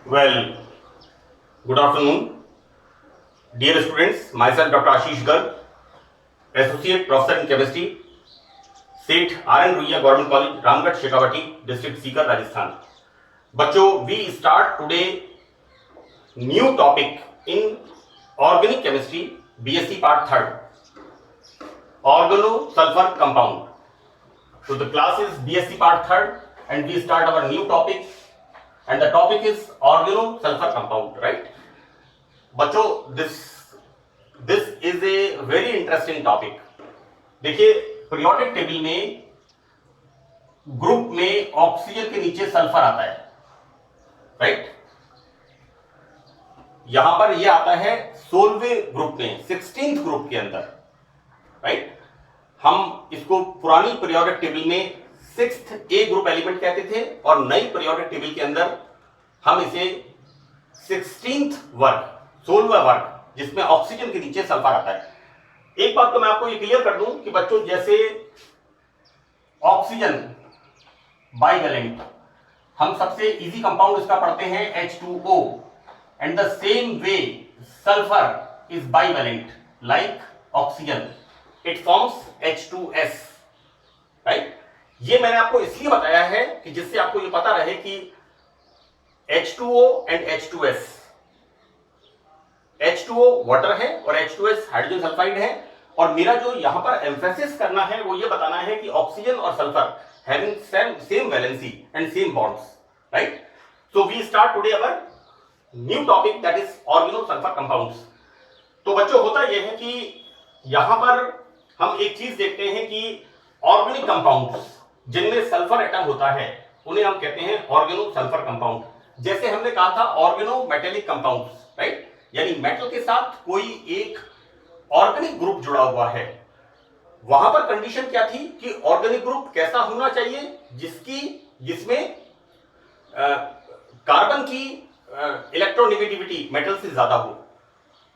Well, good afternoon, dear students. Myself, Dr. Ashish Garg, Associate Professor in Chemistry, सेठ R. N. Ruia Government College, Ramgarh, Shekhawati, district Sikar, Rajasthan. बच्चों, we start today new topic in organic chemistry, BSc Part 3rd, organosulfur compound. So the class is BSc Part 3rd, and we start our new topic, and the topic is organosulfur compound, right? बच्चों, this is a very interesting topic. देखिए, periodic table में group में oxygen के नीचे sulphur आता है, right? यहां पर यह आता है 16वें ग्रुप में, 16th ग्रुप के अंदर, राइट? हम इसको पुरानी पीरियोडिक टेबल में 6th ए ग्रुप एलिमेंट कहते थे, और नई पीरियोडिक टेबल के अंदर हम इसे 16th वर्ग, 16वां वर्ग, जिसमें ऑक्सीजन के नीचे सल्फर आता है. एक बात तो मैं आपको ये क्लियर कर दूं कि बच्चों, जैसे ऑक्सीजन बाइवेलेंट, हम सबसे इजी कंपाउंड इसका पढ़ते हैं H2O, and the same way sulphur is bivalent like oxygen, it forms H2S, right? ये मैंने आपको इसलिए बताया है कि जिससे आपको ये पता रहे कि H2O and H2S, H2O water है और H2S हाइड्रोजन सल्फाइड है. और मेरा जो यहां पर एम्फेसिस करना है वो ये बताना है कि ऑक्सीजन और sulphur having same valency and same bonds, right? So we start today our new topic, that is organosulphur compounds. तो बच्चों, होता यह है कि यहां पर हम एक चीज देखते हैं कि ऑर्गेनिक कंपाउंड्स जिनमें सल्फर एटम होता है उन्हें हम कहते हैं ऑर्गेनोसल्फर कंपाउंड. जैसे हमने कहा था ऑर्गेनोमेटेलिक कंपाउंड्स, राइट? यानी मेटल के साथ कोई एक ऑर्गेनिक ग्रुप जुड़ा हुआ है. वहां पर कंडीशन क्या थी कि ऑर्गेनिक ग्रुप कैसा होना चाहिए, जिसमें कार्बन की इलेक्ट्रोनेगेटिविटी मेटल से ज्यादा हो.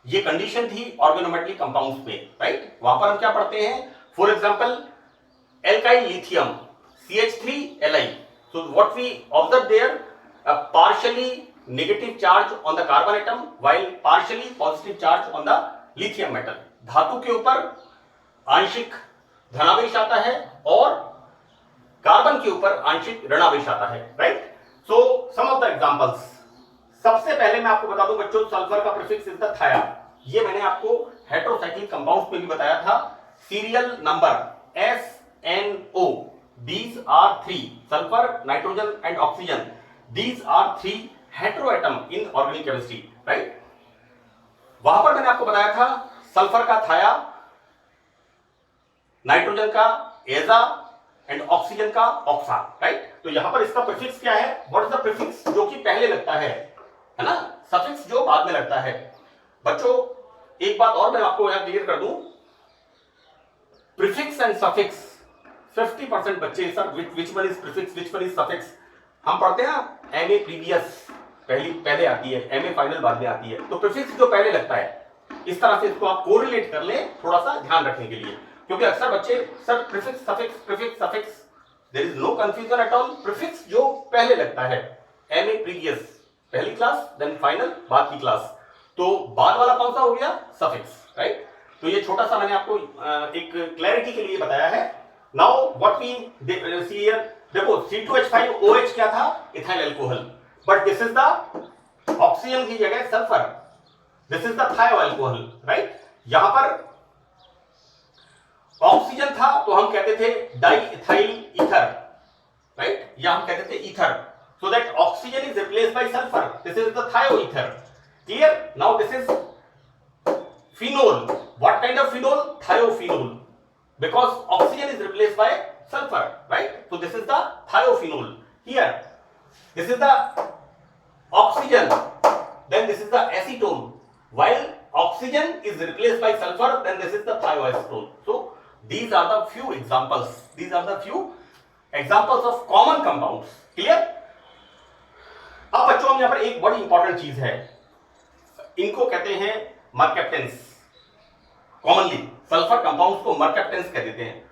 ये कंडीशन थी ऑर्गेनोमेटेलिक कंपाउंड्स में, राइट? वहां पर हम क्या पढ़ते हैं? For example, alkyl lithium CH3Li. So what we observe there, partially negative charge on the carbon atom while partially positive charge on the lithium metal. धातु के ऊपर आंशिक धनावेश आता है और कार्बन के ऊपर आंशिक ऋणावेश आता है, right? So some of the examples. सबसे पहले मैं आपको बता दूं बच्चों, सल्फर का प्रीफिक्स इज द थाया. ये मैंने आपको हेटेरोसाइक्लिक कंपाउंड्स में भी बताया था. Serial number SNO, these are 3, sulfur, nitrogen and oxygen. These are 3 heteroatom in organic chemistry, right? वहां पर मैंने आपको बताया था सल्फर का थाया, नाइट्रोजन का एजा एंड ऑक्सीजन का ऑक्सा, राइट? तो यहां पर इसका प्रीफिक्स क्या है? व्हाट इज द प्रीफिक्स जो कि पहले लगता है ना? सफिक्स जो बाद में लगता है. बच्चों, एक बात और मैं आपको यहां क्लियर कर दूं, प्रीफिक्स एंड सफिक्स 50% बच्चे, sir which one is prefix, which one is suffix, हम पढ़ते हैं एमए प्रीवियस पहले आती है, एमए फाइनल बाद में आती है. तो प्रीफिक्स जो पहले लगता है, इस तरह से इसको आप कोरिलेट कर लें, थोड़ा सा ध्यान रखने के लिए, क्योंकि अक्सर बच्चे sir prefix suffix, there is no confusion at all. Prefix जो पहले लगता है, एमए प्रीवियस पहली क्लास, देन फाइनल बाद की क्लास, तो बाद वाला कौन सा हो गया? Suffix, right? तो ये छोटा सा मैंने आपको एक क्लैरिटी के लिए बताया है. Now what we see here, देखो C2H5OH क्या था? Ethyl alcohol. But this is the oxygen की जगह sulphur, this is the thio alcohol, right? यहां पर ऑक्सीजन था तो हम कहते थे डाई इथाइल ईथर, राइट? या हम कहते थे ether. So that oxygen is replaced by sulphur, this is the thio ether. Clear? Now this is phenol. What kind of phenol? Thiophenol, because oxygen is replaced by sulfur, right? So this is the thiophenol. Here, this is the oxygen, then this is the acetone. While oxygen is replaced by sulfur, then this is the thioacetone. So these are the few examples. These are the few examples of common compounds. Clear? अब बच्चों, हम यहाँ पर एक बड़ी important चीज है, इनको कहते हैं मर्केप्टेंस. कॉमनली सल्फर कंपाउंड्स को मर्केप्टेंस कह देते हैं.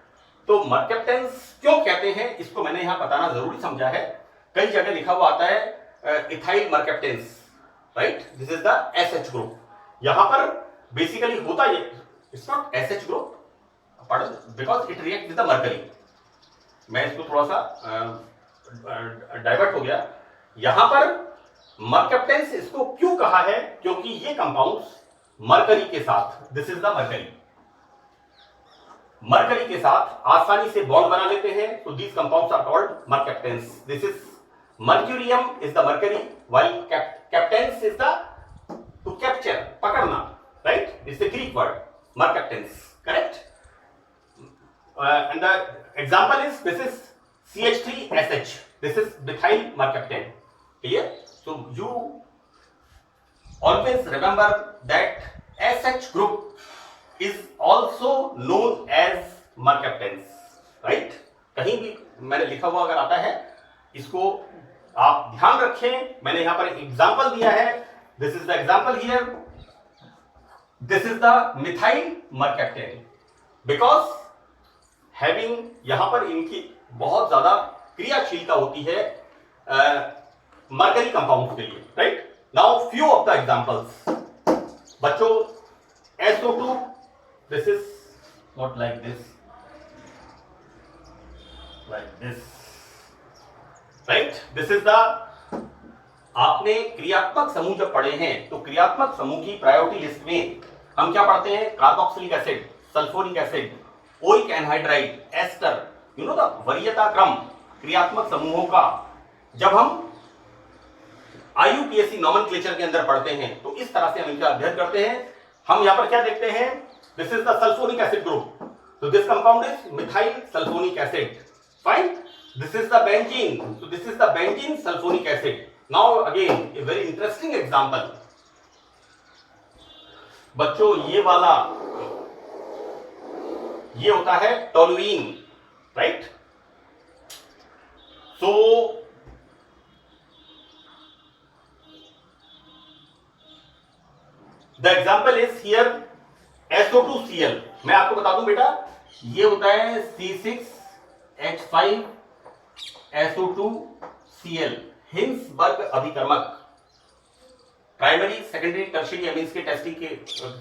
तो मर्केप्टेंस क्यों कहते हैं इसको मैंने यहां बताना जरूरी समझा है. कई जगह लिखा हुआ आता है ethyl mercaptans, right, this is the SH group. यहां पर बेसिकली होता ये, it's not SH group, because it react with the mercury. मैं इसको थोड़ा सा डाइवर्ट हो गया। यहां पर मर्केप्टेंस इसको क्यों कहा है, क्योंकि ये कंपाउंड्स मरकरी के साथ, दिस इज द मरकरी के साथ आसानी से बॉन्ड बना लेते हैं, तो these compounds are called mercaptans. This is mercurium is the mercury, while captans is the to capture, पकड़ना, right, it's the Greek word mercaptans, correct. And the example is this is CH3SH, this is methyl mercaptan, clear? So you always remember that SH group is also known as mercaptans, right? कहीं भी मैंने लिखा हुआ अगर आता है, इसको आप ध्यान रखें। मैंने यहां पर एक एग्जांपल दिया है, this is the example here, this is the methyl mercaptan, because having, यहां पर इनकी बहुत ज्यादा क्रियाशीलता होती है मरकरी कंपाउंड के लिए, right. Now few of the examples बच्चों, SO2, this is not like this, right, this is the, आपने क्रियात्मक समूह जब पढ़े हैं तो क्रियात्मक समूह की प्रायोरिटी लिस्ट में हम क्या पढ़ते हैं, carboxylic acid, sulphonic acid, oic anhydride, ester, you know the वरीयता क्रम क्रियात्मक समूहों का। जब हम IUPAC नॉमेनक्लेचर के अंदर पढ़ते हैं तो इस तरह से हम इनका अध्ययन करते हैं। हम यहां पर क्या देखते हैं, this is the sulphonic acid group, so this compound is methyl sulfonic acid, fine. This is the benzene, so this is the benzene sulfonic acid. Now again a very interesting example, बच्चों ये वाला, ये होता है toluene, right. So the example is here SO2Cl। मैं आपको बता दूं बेटा, ये होता है C6H5SO2Cl, हिंसबर्ग अभिकर्मक, प्राइमरी सेकेंडरी टर्शियरी एमीन्स के टेस्टिंग के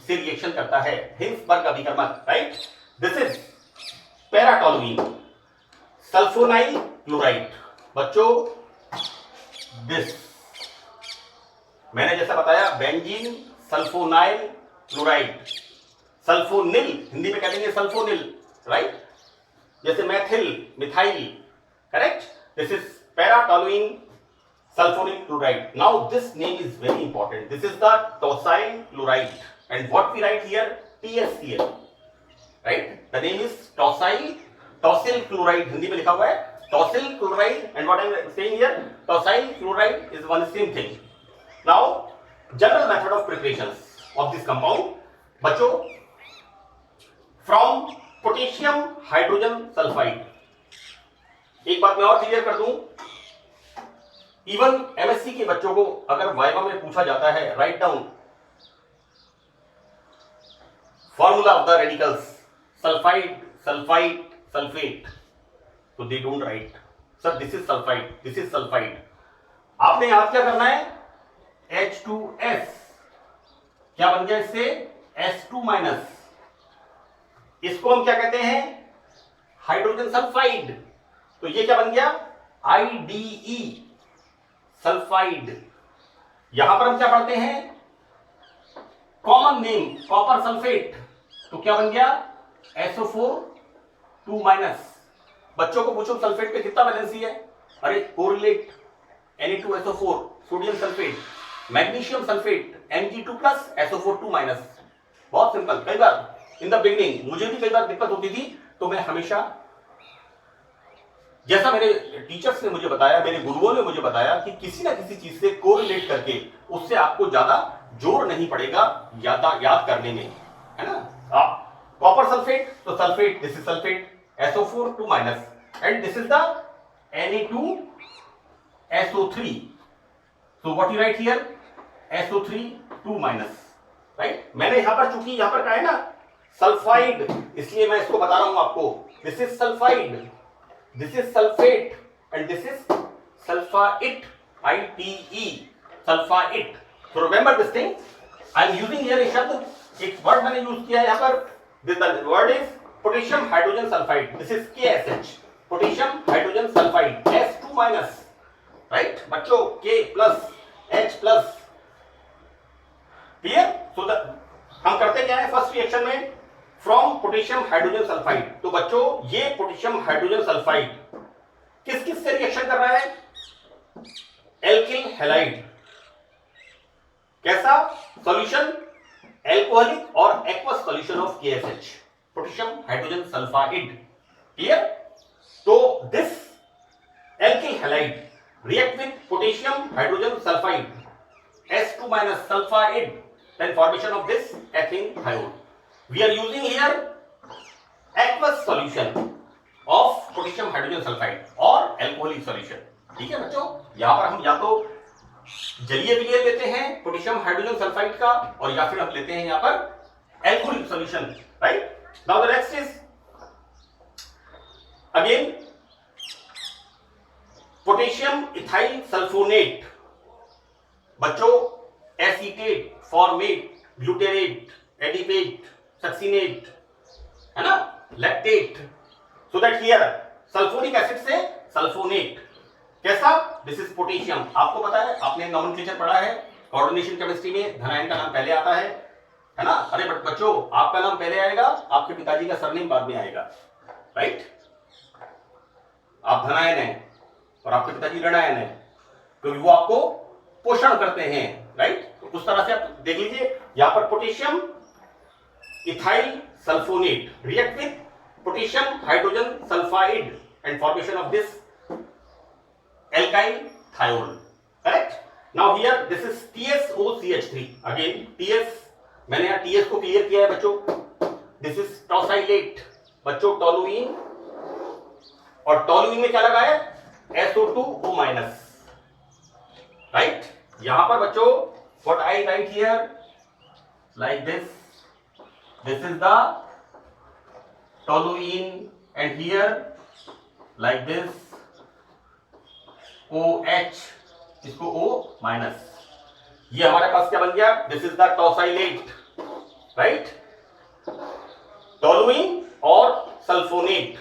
से रिएक्शन करता है, हिंसबर्ग अभिकर्मक, right. This is paratoluene, sulphonyl chloride. बच्चों दिस मैंने जैसा बताया, benzene sulphonyl chloride, sulphonyl Hindi में कह देंगे सल्फोनिल, राइट, जैसे methyl, methyl, correct. This is paratoluene sulfonic chloride. Now this name is very important. This is the tosyl chloride, and what we write here, TSCl, right? The name is tosyl chloride. Hindi में लिखा हुआ है tosyl chloride, and what I am saying here, tosyl chloride is one same thing. Now general method of preparations of this compound, बच्चों, from potassium hydrogen sulfide। एक बात मैं और clear कर दूं, इवन MSc के बच्चों को अगर वाइवा में पूछा जाता है, write down formula of the radicals, sulphide, sulphide, sulphate, तो they don't write sir this is sulphide, this is sulphide. आपने याद क्या करना है, H2S क्या बन गया इससे, S2 माइनस, इसको हम क्या कहते हैं, हाइड्रोजन सल्फाइड, तो ये क्या बन गया, IDE सल्फाइड। यहां पर हम क्या पढ़ते हैं, कॉमन नेम कॉपर सल्फेट, तो क्या बन गया, SO4 2 माइनस। बच्चों को पूछो सल्फेट पे कितना वैलेंसी है, अरे correlate Na2SO4 sodium sulphate, magnesium sulphate Mg2 plus SO4 2 minus. बहुत सिंपल। कई बार इन द बिगिनिंग मुझे भी कई बार दिक्कत होती थी, तो मैं हमेशा, जैसा मेरे टीचर्स ने मुझे बताया, मेरे गुरुओं ने मुझे बताया कि किसी ना किसी चीज से कोरिलेट करके उससे आपको ज्यादा जोर नहीं पड़ेगा याद करने में, है ना। आप कॉपर सल्फेट, तो sulphate, this is sulphate, SO4 2 minus, and this is the Na2SO3, so what you right here, SO3 2 minus, right. मैंने यहां पर, चूंकि यहां पर कहा है ना सल्फाइड, इसलिए मैं इसको बता रहा हूं आपको, this is sulphide, this is sulfate, and this is sulfite, ITE sulphite. तो remember this thing, I am using here ये शब्द, एक वर्ड मैंने यूज किया है यहाँ पर, this the word is potassium hydrogen sulphide, this is KSH, potassium hydrogen sulphide, S2 minus, right बच्चों, K plus H plus, clear. So हम करते क्या है फर्स्ट रिएक्शन में, फ्रॉम पोटेशियम हाइड्रोजन सल्फाइड। तो बच्चों ये पोटेशियम हाइड्रोजन सल्फाइड किस किस से रिएक्शन कर रहा है, एल्किल हैलाइड, कैसा सॉल्यूशन, एल्कोहलिक और aqueous solution of KSH, potassium hydrogen sulphide, clear. तो this alkyl halide react with potassium hydrogen sulfide, S2 minus sulfide, then formation of this ethene thiol. We are using here aqueous solution of potassium hydrogen sulfide or alcoholic solution, ठीक है बच्चों। यहां पर हम या तो जलीय विलयन लेते हैं पोटेशियम हाइड्रोजन सल्फाइड का, और या फिर हम लेते हैं यहां पर alcoholic solution, right. Now the next is again potassium ethyl sulphonate, बच्चों acetate, formate, glutarate, adipate, succinate, है ना, lactate, so that here sulphonic acid से सल्फोनेट, कैसा, दिस इज पोटेशियम। आपको पता है, आपने नॉमेनक्लेचर पढ़ा है कोऑर्डिनेशन केमिस्ट्री में, धनायन का नाम पहले आता है ना। अरे बच्चों आपका नाम पहले आएगा, आपके पिताजी का सरनेम बाद में आएगा, राइट। आप धनायन हैं और आपके पिताजी ऋणायन है, क्योंकि वो आपको पोषण करते हैं, राइट। तो उस तरह से आप देख लीजिए, यहां पर potassium ethyl sulphonate react with potassium hydrogen sulphide and formation of this alkyl thiol, correct. Now here this is TSOCH3, again TS, मैंने यहां TS को क्लियर किया है बच्चों, दिस इज टॉसाइलेट, बच्चों टोलुइन, और टोलुइन में क्या लगा है, SO2O माइनस, राइट। यहां पर बच्चों what I write here like this is the toluene, and here like this OH, इसको O माइनस, ये हमारे पास क्या बन गया, this is the tosylate, right, toluene और sulphonate,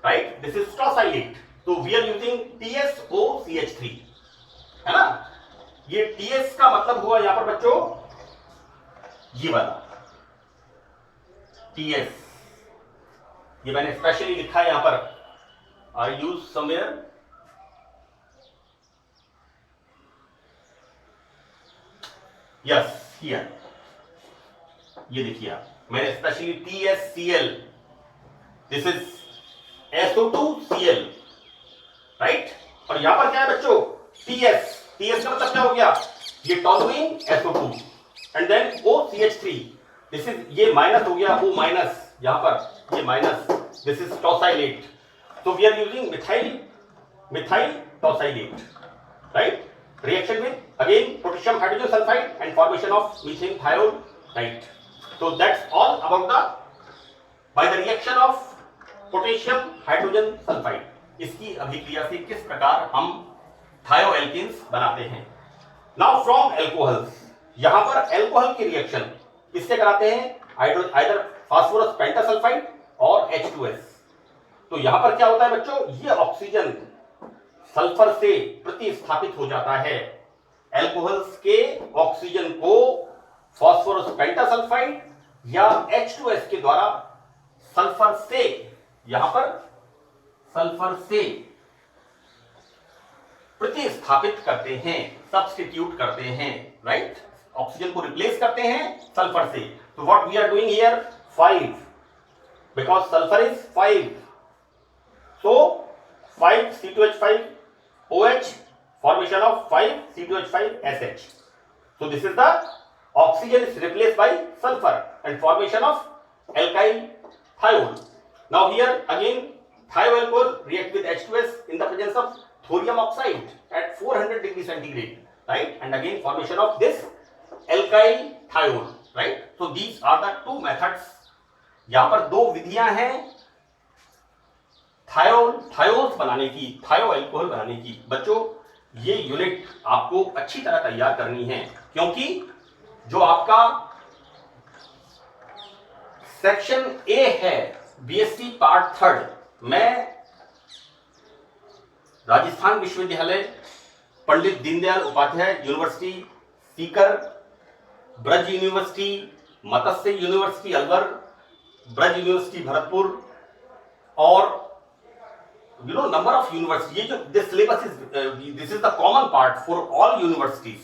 right, this is tosylate. तो वी आर यूजिंग TSOCH3, है ना। ये TS का मतलब हुआ यहां पर बच्चों ये वाला TS, ये मैंने स्पेशली लिखा है यहां पर, आई यूज समवेयर, यस हियर, ये देखिए आप, मैंने specially TSCl, this is SO2Cl, right. और यहां पर क्या है बच्चों, TS का मतलब क्या हो गया, ये toluene SO2 and then OCH3, this is, ये माइनस हो गया O माइनस, यहां पर ये minus, this is tosylate. So we are using methyl tosylate, right? Reaction with again potassium hydrogen sulfide and formation of methane thiol, right? So that's all about by the reaction of potassium hydrogen sulfide. इसकी अभिक्रिया से किस प्रकार हम थायोएल्कीन्स बनाते हैं. Now from alcohols, यहां पर एल्कोहल की रिएक्शन किससे कराते हैं? आइदर फास्फोरस पेंटासल्फाइड और H2S. तो यहां पर क्या होता है बच्चों, ये ऑक्सीजन सल्फर से प्रतिस्थापित हो जाता है. एल्कोहल्स के ऑक्सीजन को फास्फोरस पेंटासल्फाइड या H2S के द्वारा सल्फर से, यहां पर सल्फर से प्रतिस्थापित करते हैं, सब्स्टिट्यूट करते हैं, राइट? ऑक्सीजन को रिप्लेस करते हैं सल्फर से. तो what we are doing here, 5, because sulphur is 5, so 5 C2H5 OH, formation of 5 C2H5 SH. So this is the oxygen is replaced by sulfur and formation of alkyl thiol. Now here again thioalcohol react with H2S in the presence of thorium oxide at 400 degree centigrade, right? And again formation of this alkyl thiol, right? So these are the two methods. यहाँ पर दो विधियां हैं thiols बनाने की, थायोएल्कोहल बनाने की. बच्चों ये यूनिट आपको अच्छी तरह तैयार करनी है, क्योंकि जो आपका सेक्शन ए है बीएससी पार्ट 3 में राजस्थान विश्वविद्यालय पंडित दीनदयाल उपाध्याय यूनिवर्सिटी सीकर, ब्रज यूनिवर्सिटी, मत्स्य यूनिवर्सिटी अलवर, ब्रज यूनिवर्सिटी भरतपुर और नंबर ऑफ यूनिवर्सिटी, ये जो this syllabus is this is the common part for all universities.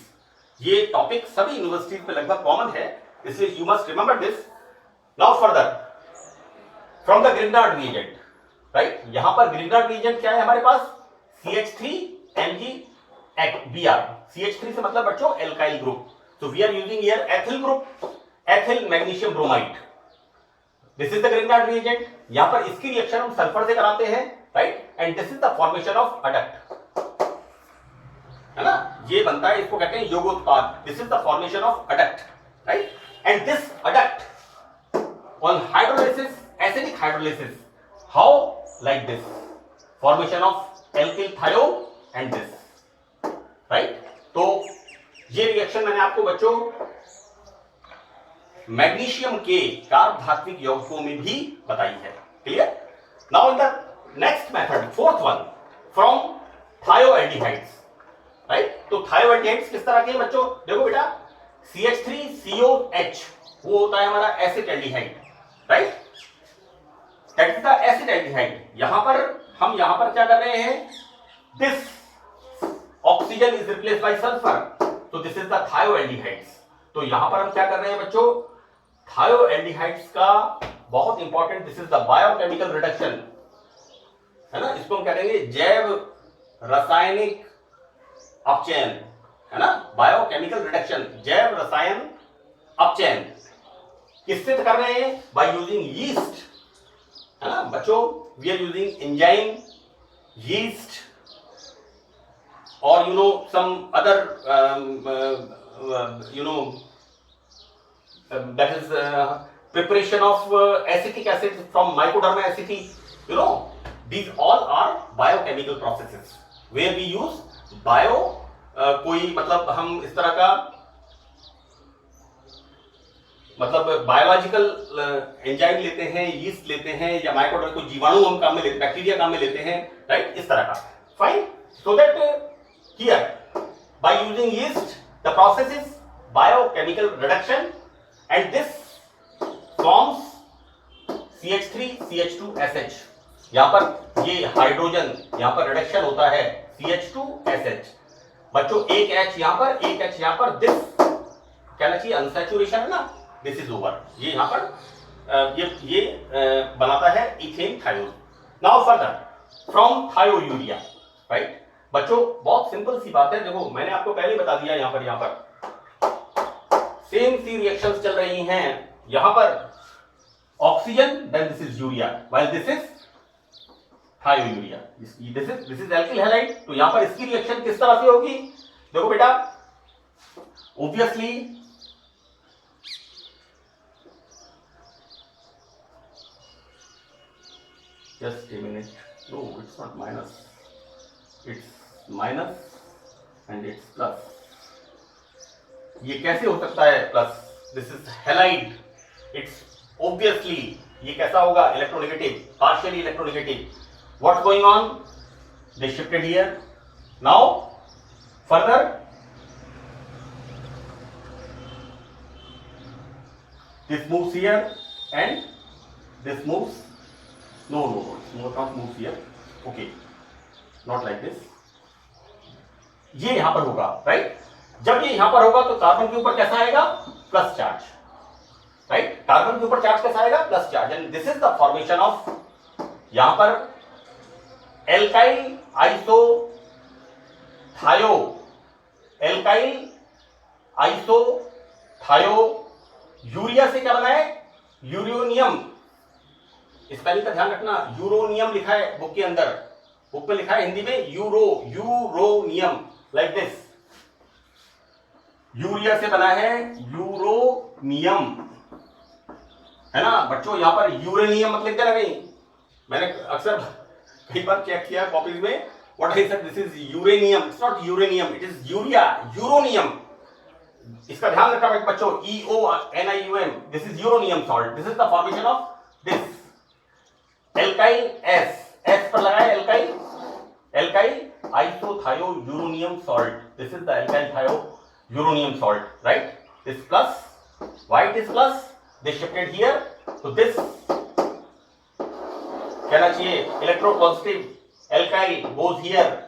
ये टॉपिक सभी यूनिवर्सिटीज पे लगभग कॉमन है, इसलिए you must remember this. Now further from the Grignard reagent, right, यहां पर ग्रिग्नार्ड रिएजेंट क्या है हमारे पास, CH3MgBr। CH3 से मतलब बच्चों alkyl group, so we are using here ethyl group, ethyl magnesium bromide, this is the Grignard reagent। यहां पर इसकी रिएक्शन हम सल्फर से कराते हैं, right, and this is the formation of adduct, है ना, ये बनता है, इसको कहते हैं योगोत्पाद, this is the formation of adduct, right, and this adduct on hydrolysis, acidic hydrolysis, how, like this, formation of alkyl thio and this, right. तो ये रिएक्शन मैंने आपको बच्चों मैग्नीशियम के कार्बधात्विक यौगिकों में भी बताई है, clear. Now in the next method, fourth one, from thioaldehydes, right. तो थायोएल्डिहाइड्स किस तरह के हैं बच्चों, देखो बेटा, CH3COH वो होता है हमारा acid aldehyde, right, that is the acid aldehyde. यहां पर क्या कर रहे हैं, this oxygen is replaced by sulphur, तो दिस इज द थायोएल्डिहाइड्स। तो यहां पर हम क्या कर रहे हैं बच्चों, थायोएल्डिहाइड्स का बहुत important, this is the biochemical reduction, है ना, इसको हम कह देंगे जैव रासायनिक अपचयन, है ना, बायोकेमिकल रिडक्शन, जैव रसायन अपचयन। किससे कर रहे हैं, बाय यूजिंग यीस्ट, है ना बच्चों, we are using enzyme, yeast or some other that is preparation of acetic acid from Mycoderma acetii, these all are biochemical processes where we use कोई मतलब हम इस तरह का मतलब बायोलॉजिकल एंजाइम लेते हैं, यीस्ट लेते हैं, या माइकोडर्मा को जीवाणु हम काम में लेते हैं, बैक्टीरिया काम में लेते हैं, राइट, इस तरह का, fine. So that here by using yeast the process is biochemical reduction and this forms CH3CH2SH। यहां पर ये हाइड्रोजन यहां पर रिडक्शन होता है CH2SH, बच्चों एक H यहां पर, एक H यहां पर, दिस क्या चाहिए, अनसैचुरेशन है ना, दिस इज ओवर, ये यहां पर ये बनाता है ethane thiol. Now further from thiourea, right, बच्चों बहुत सिंपल सी बात है, देखो मैंने आपको पहले बता दिया, यहां पर सेम सी रिएक्शंस चल रही हैं, यहां पर oxygen, then this is urea, while this is thiourea, this is alkyl halide. तो यहां पर इसकी रिएक्शन किस तरह से होगी, देखो बेटा, obviously just a minute, no it's not minus, it's minus and it's plus. ये कैसे हो सकता है plus, this is halide, it's obviously ये कैसा होगा, electronegative, partially electronegative. What's going on, they shifted here, now further this moves here and this moves, no not moves here, okay, not like this, ये यहां पर होगा, right. जब ये यहां पर होगा तो कार्बन के ऊपर कैसा आएगा, प्लस चार्ज, राइट, कार्बन के ऊपर चार्ज कैसा आएगा, plus charge, and this is the formation of यहां पर एल्काइल आइसो थायो, एल्काइल आइसो थायो यूरिया से क्या बना है, यूरोनियम, स्पेलिंग का ध्यान रखना, यूरोनियम लिखा है बुक के अंदर, बुक में लिखा है हिंदी में यूरोनियम, लाइक दिस, यूरिया से बना है यूरोनियम, है ना बच्चों, यहां पर यूरेनियम मत लिख देना कहीं, मैंने अक्सर कई बार चेक किया कॉपीज में, what I said, this is uranium. It's not uranium, it is urea, uronium. इसका ध्यान रखना बच्चों, EONIUM, this is uronium salt. This is the formation of this alkyl S. S पर लगा है alkyl isothioureonium salt. This is the alkyl thiouronium salt, right? This plus, why it is plus? They shifted here, so this कहना चाहिए electropositive alkyl goes here,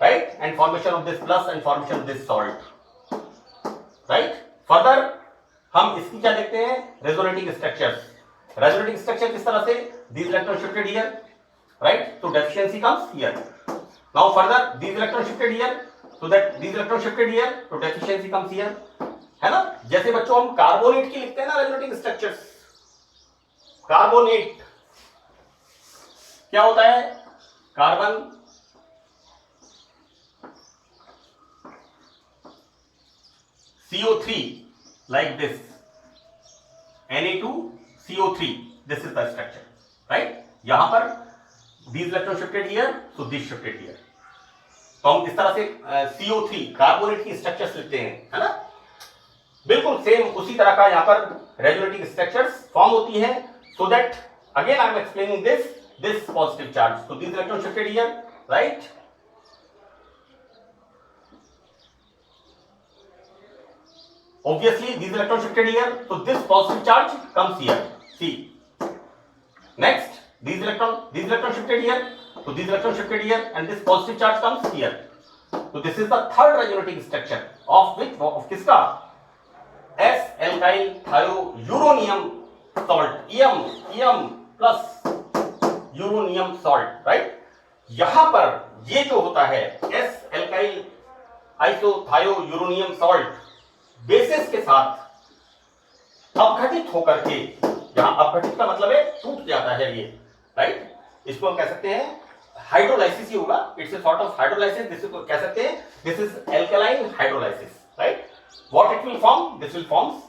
right? And formation of this plus and formation of this salt, right? Further हम इसकी क्या देखते हैं, resonating structures. Resonating structure किस तरह से, these electrons shifted here, right? So deficiency comes here. Now further these electrons shifted here, so that these electrons shifted here, so deficiency comes here, है ना? जैसे बच्चों हम कार्बोनेट की लिखते हैं ना resonating structures. कार्बोनेट क्या होता है, carbon CO3 like this, Na2CO3, this is the structure, right? यहां पर these electrons shifted here, so this shifted here. तो हम इस तरह से CO3 कार्बोनेट की स्ट्रक्चर्स लिखते हैं, है ना? बिल्कुल सेम उसी तरह का यहां पर रेजोनेटिंग स्ट्रक्चर्स फॉर्म होती हैं, so that again I am explaining this positive charge. So these electrons shifted here, right? Obviously these electrons shifted here, so this positive charge comes here. See, next these electrons shifted here, so these electrons shifted here, and this positive charge comes here. So this is the third resonating structure of which, of किसका, S alkyl thiouronium salt, EM plus uranium salt, right? यहां पर ये जो होता है S alkyl isothioureonium salt basis के साथ अपघटित होकर के, यहां अपघटित का मतलब है टूट जाता है ये, राइट? इसको हम कह सकते हैं हाइड्रोलाइसिस ही होगा, it's a sort of hydrolysis. This को कह सकते हैं this is alkaline hydrolysis, right? What it will form, this will forms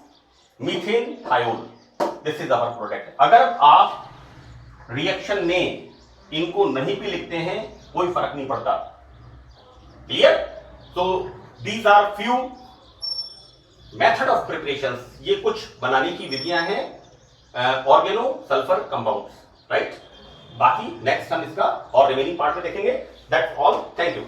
methane thiol. This is our product. अगर आप रिएक्शन में इनको नहीं भी लिखते हैं कोई फर्क नहीं पड़ता. Clear? So these are few method of preparations. ये कुछ बनाने की विधियां हैं ऑर्गेनो सल्फर कंपाउंड्स, राइट? बाकी नेक्स्ट हम इसका और रिमेनिंग पार्ट में देखेंगे. That's all. Thank you.